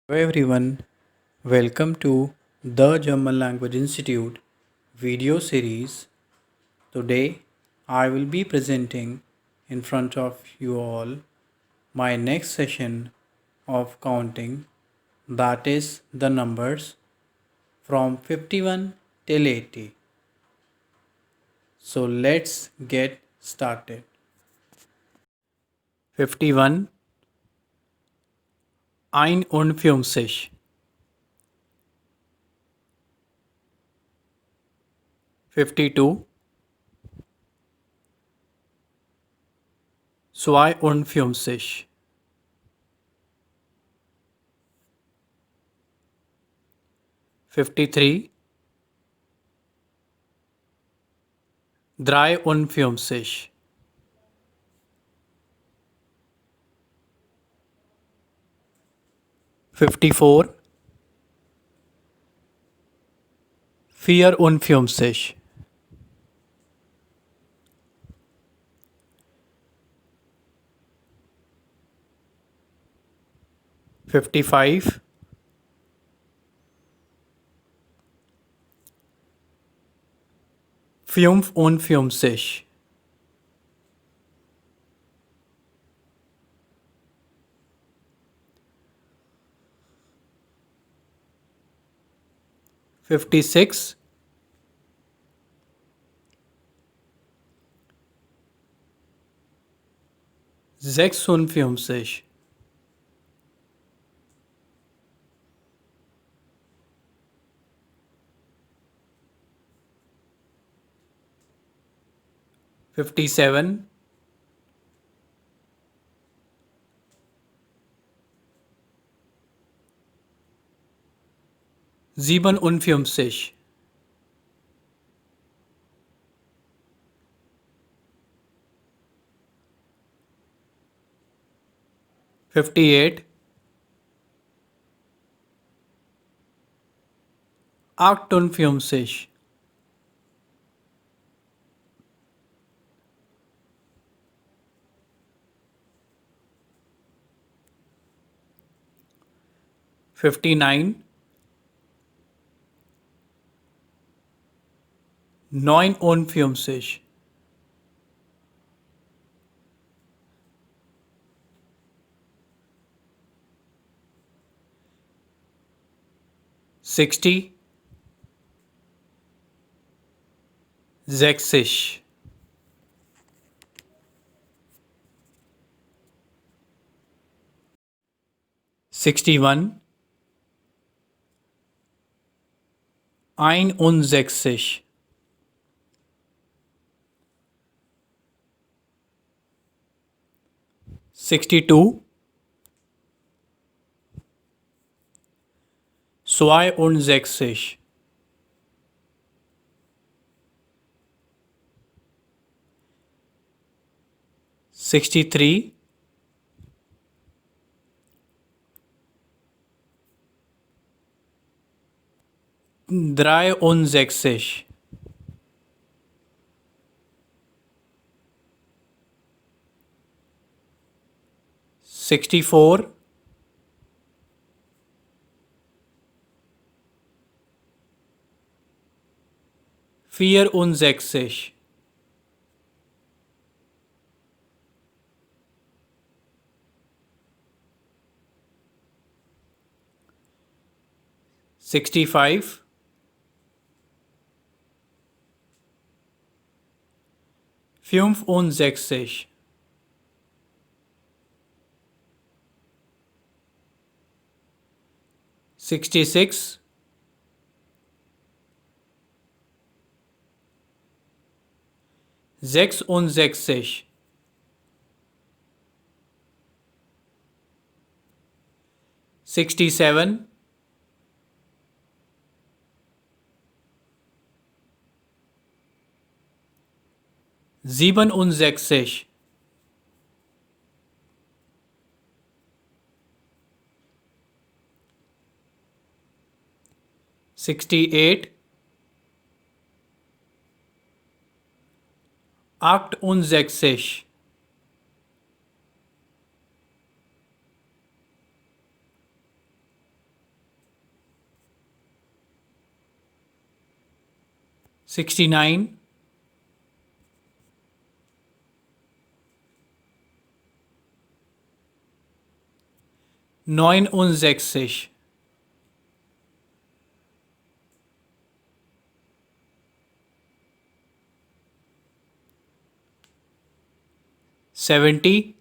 Hello everyone, welcome to the German Language Institute video series. Today I will be presenting in front of you all my next session of counting, that is the numbers from 51 till 80. So let's get started. 51 51, 52 52, 53 53, 54 54, 55 54, 56 56, 57 57, 58 58, 59 59, 60 60, 61 61, 62 62, 63 63, 64 64, 65 65, 66 66, 67 67, 68 68, 69, 69, 70,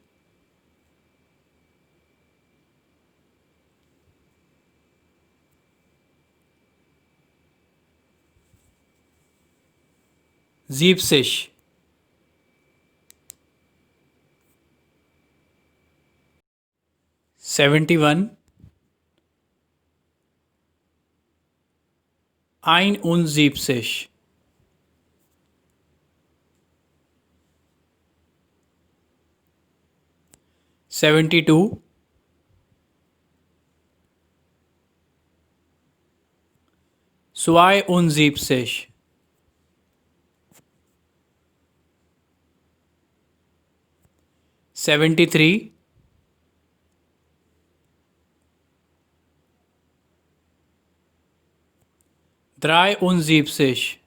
70, 71, 71, 72, 72, 73, 73,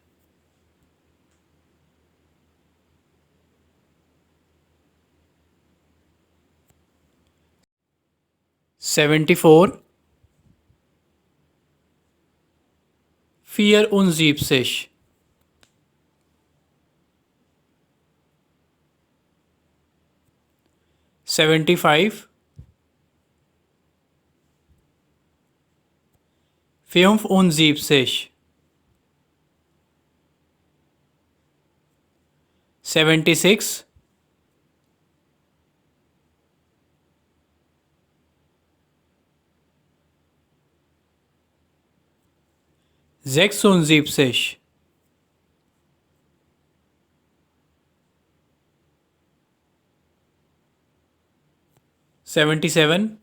74, 74, 75, 75, 76, 76, 77,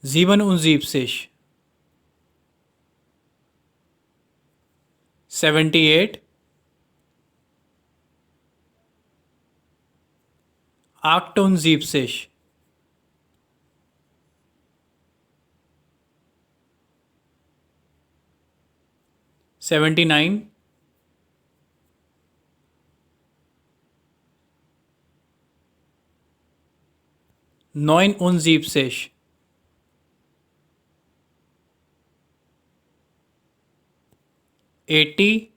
77, 78, 78, 79, 79, 80,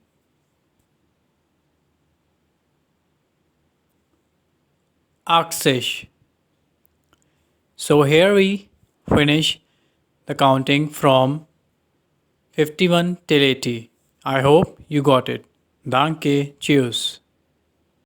80. So here we finish the counting from 51 till 80. I hope you got it. Danke, cheers.